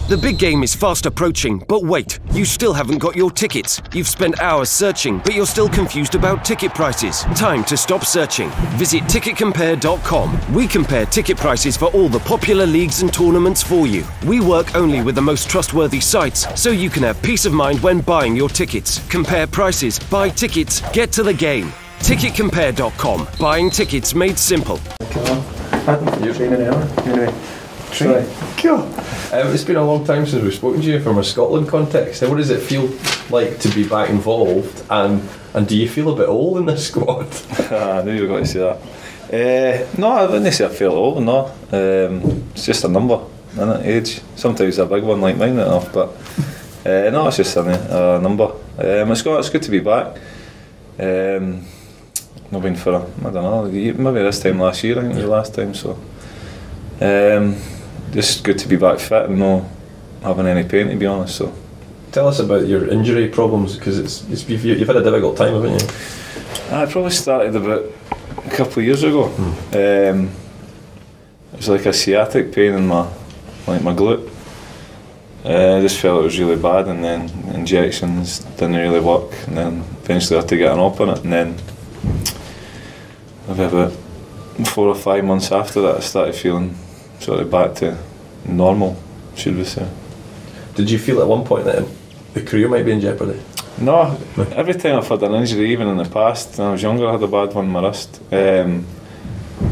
The big game is fast approaching, but wait, you still haven't got your tickets. You've spent hours searching, but you're still confused about ticket prices. Time to stop searching. Visit ticketcompare.com. We compare ticket prices for all the popular leagues and tournaments for you. We work only with the most trustworthy sites, so you can have peace of mind when buying your tickets. Compare prices, buy tickets, get to the game. Ticketcompare.com. Buying tickets made simple. You're training early. It's been a long time since we've spoken to you from a Scotland context. What does it feel like to be back involved, and do you feel a bit old in this squad? I knew you were going to say that. No, I wouldn't say I feel old, no. It's just a number, isn't it? Age. Sometimes a big one like mine enough, but no, it's just a number. It's good to be back. Not been for I don't know, maybe this time last year, I think it was the last time, so just good to be back fit and not having any pain, to be honest. So tell us about your injury problems, because you've had a difficult time, haven't you? I probably started about a couple of years ago. It was like a sciatic pain in my glute. I just felt it was really bad, and then injections didn't really work, and then eventually I had to get an op on it, and then maybe about 4 or 5 months after that I started feeling sort of back to normal, should we say. Did you feel at one point that the career might be in jeopardy? No, every time I've had an injury, even in the past, when I was younger I had a bad one on my wrist. It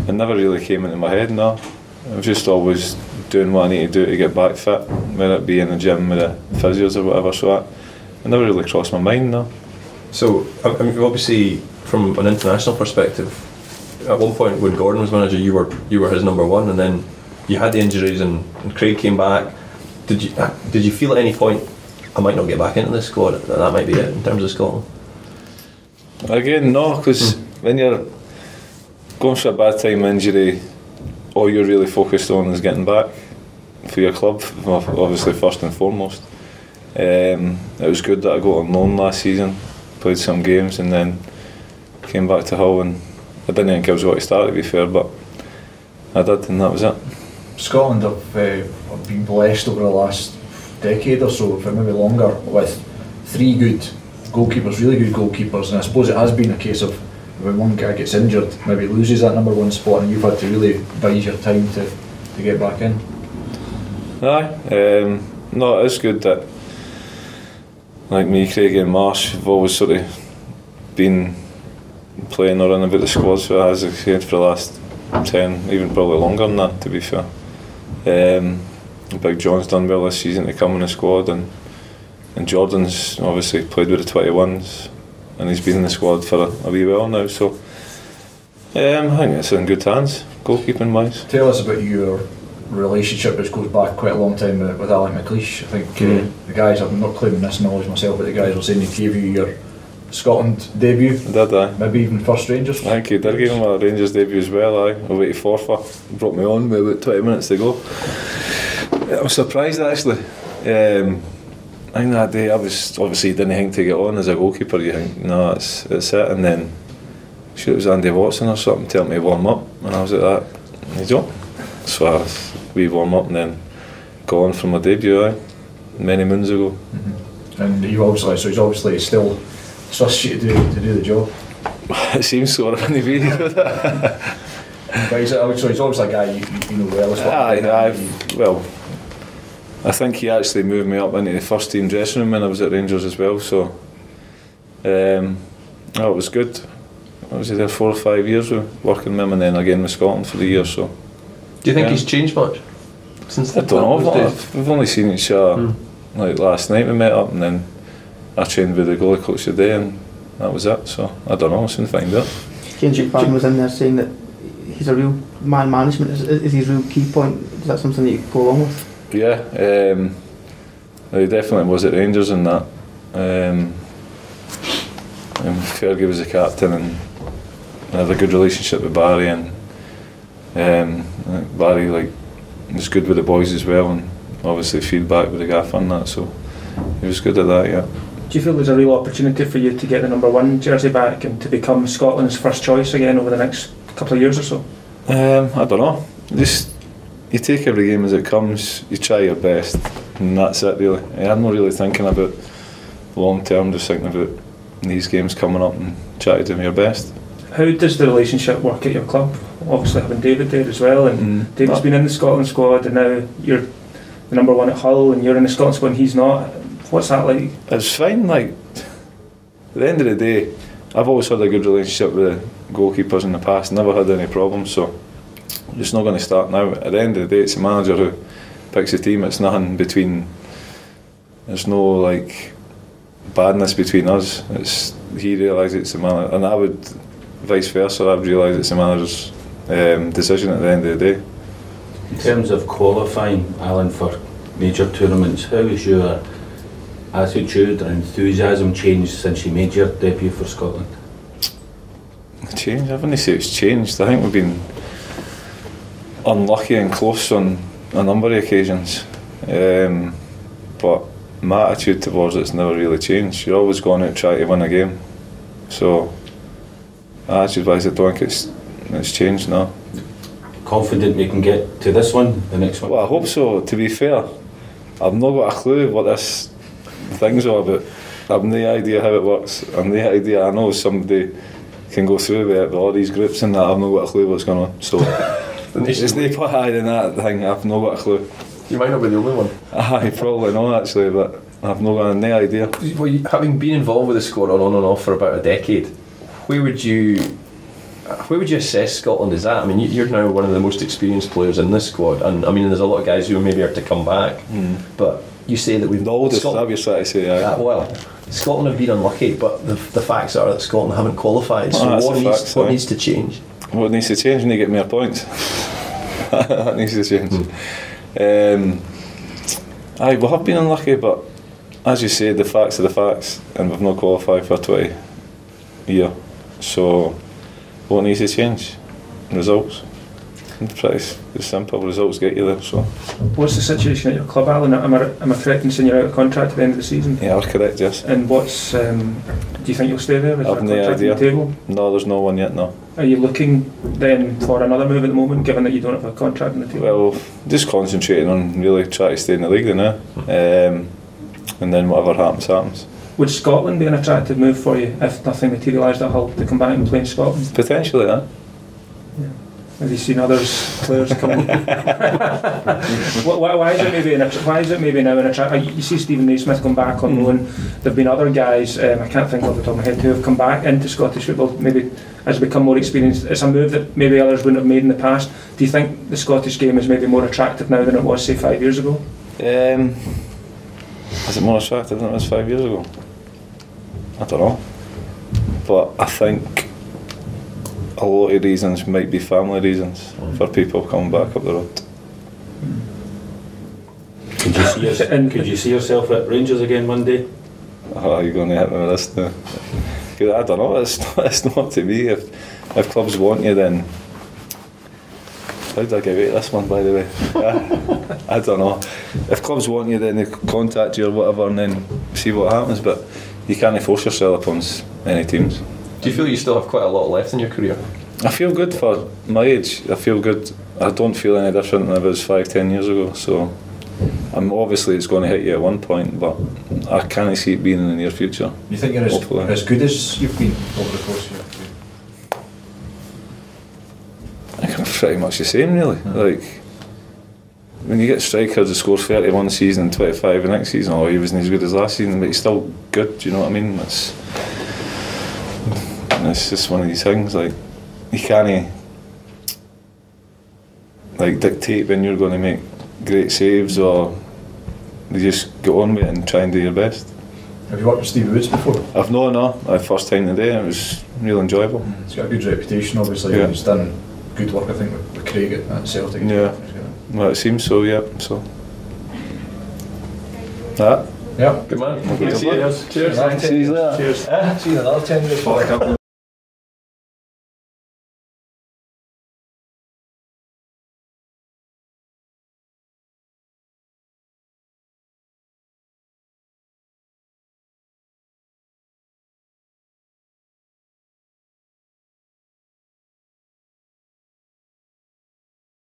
never really came into my head, no. I was just always doing what I need to do to get back fit, whether it be in the gym with the physios or whatever, so it never really crossed my mind, no. So, I mean, obviously, from an international perspective, at one point when Gordon was manager, you were his number one, and then you had the injuries, and Craig came back. Did you feel at any point, I might not get back into this squad, that might be it in terms of Scotland? Again, no, because when you're going through a bad time injury, all you're really focused on is getting back for your club, obviously first and foremost. It was good that I got on loan last season, played some games, and then came back to Hull, and I didn't think I was going to start, to be fair, but I did, and that was it. Scotland have been blessed over the last decade or so, for maybe longer, with 3 good goalkeepers, really good goalkeepers, and I suppose it has been a case of when one guy gets injured, maybe loses that number 1 spot, and you've had to really bide your time to get back in. Aye, no, it is good that, like me, Craig and Marsh have always sort of been playing or in about the squad, so as I said, for the last 10, even probably longer than that, to be fair. Big John's done well this season to come in the squad, and Jordan's obviously played with the 21s, and he's been in the squad for a wee while now, so I think it's in good hands, goalkeeping wise. Tell us about your relationship, which goes back quite a long time with Allan McGregor. I think the guys, I'm not claiming this knowledge myself, but the guys were saying he gave you your Scotland debut. Did I? Maybe even first Rangers. I think he did give him a Rangers debut as well. Away to Forfar, brought me on with about 20 minutes to go. I was surprised actually. I think that day I was obviously didn't think to get on as a goalkeeper. You think no, it's it, and then sure it was Andy Watson or something telling me to warm up, and I was like that. You don't. So we warm up and then go on from my debut many moons ago. Mm-hmm. And you obviously, so he's obviously still trusts you to do the job. It seems so in the video. But he's obviously a guy you know well. Well, I think he actually moved me up into the first team dressing room when I was at Rangers as well. So, it was good. I was there 4 or 5 years working with him, and then again with Scotland for the year. So, do you think he's changed much since? I don't know. We've only seen each other like last night. We met up, and then I trained with the goalie coach today, and that was it. So I don't know. I'll soon find out. James McFarlane was in there saying that he's a real man management is his real key point. Is that something that you go along with? Yeah, he definitely was at Rangers and that. And Fergie was the captain, and I had a good relationship with Barry, and Barry was good with the boys as well, and obviously feedback with the gaffer and that. So he was good at that. Yeah. Do you feel there's a real opportunity for you to get the number 1 jersey back and to become Scotland's first choice again over the next couple of years or so? I don't know. Just you take every game as it comes. You try your best. and that's it really. I'm not really thinking about long term, just thinking about these games coming up and try to do my best. How does the relationship work at your club? Obviously having David there as well, and David's been in the Scotland squad, and now you're the number one at Hull and you're in the Scotland squad and he's not. What's that like? It's fine, like, at the end of the day, I've always had a good relationship with the goalkeepers in the past, never had any problems, so it's not going to start now. At the end of the day, it's the manager who picks the team. It's nothing between, there's no like badness between us. It's, he realises it's the manager, and I would, vice versa, I'd realise it's the manager's decision at the end of the day. In terms of qualifying, Alan, for major tournaments, how has your attitude and enthusiasm changed since you made your debut for Scotland? Changed? I wouldn't say it's changed. I think we've been unlucky and close on a number of occasions, but my attitude towards it's never really changed. You're always going out to try to win a game, so attitude-wise I don't think it's changed now. Confident we can get to this one, the next one? Well, I hope so. To be fair, I've not got a clue what this thing's all about. I've no idea how it works. I've no idea. I know somebody can go through with it, but all these groups and that, I've not got a clue what's going on. So it's no put higher than that thing. I've not got a clue. You might not be the only one. Aye, probably not actually, but I've not got no idea. Well, having been involved with the squad on and off for about a decade, where would you assess Scotland as at? I mean, you're now one of the most experienced players in this squad, and I mean, there's a lot of guys who maybe are to come back, but you say that we've The oldest, that you're trying to say, aye. well, Scotland have been unlucky, but the facts are that Scotland haven't qualified. So what needs to change? What needs to change? We need to get more points. That needs to change. Aye, we have been unlucky, but as you say, the facts are the facts, and we've not qualified for 20 year. So what needs to change? Results. It's pretty simple. Results get you there. So. What's the situation at your club, Alan? Am I correct in saying you're out of contract at the end of the season? Yeah, that's correct, yes. And what's do you think you'll stay there? Is I've there a no contract idea. on the table? No, there's no one yet, no. Are you looking then for another move at the moment, given that you don't have a contract on the table? Well, just concentrating on really trying to stay in the league now, and then whatever happens, happens. Would Scotland be an attractive move for you if nothing materialised at Hull to come back and play in Scotland? Potentially, that. Have you seen players coming? Why is it maybe now an attract? You see Stephen Naismith come back on loan. There've been other guys. I can't think off the top of my head who have come back into Scottish football. Maybe as become more experienced. It's a move that maybe others wouldn't have made in the past. Do you think the Scottish game is maybe more attractive now than it was, say, 5 years ago? Is it more attractive than it was 5 years ago? I don't know, but I think a lot of reasons might be family reasons for people coming back up the road. Could you see yourself at Rangers again Monday? Oh, you're going to hit me with this now. I don't know, it's not to me. If clubs want you, then how did I get away with this one, by the way? I don't know. If clubs want you, then they contact you or whatever, and then see what happens, but you can't force yourself upon any teams. Do you feel you still have quite a lot left in your career? I feel good for my age. I feel good. I don't feel any different than I was 5-10 years ago. So, obviously it's going to hit you at one point, but I can't see it being in the near future. You think you're as good as you've been over the course of your career? I think I'm pretty much the same, really. Like, when you get strikers that score 31 season and 25 the next season, he wasn't as good as last season, but he's still good. Do you know what I mean? It's just one of these things. Like, you can't like dictate when you're going to make great saves, or you just go on with it and try and do your best. Have you worked with Stevie Woods before? I've no. First time today. It was real enjoyable. He's got a good reputation, obviously. Yeah. He's done good work, I think, with Craig at Celtic. Yeah. Well, it seems so. Yeah. So. That. Yeah. Good man. Good See you. Cheers. See you later. Cheers. See you in another 10 years.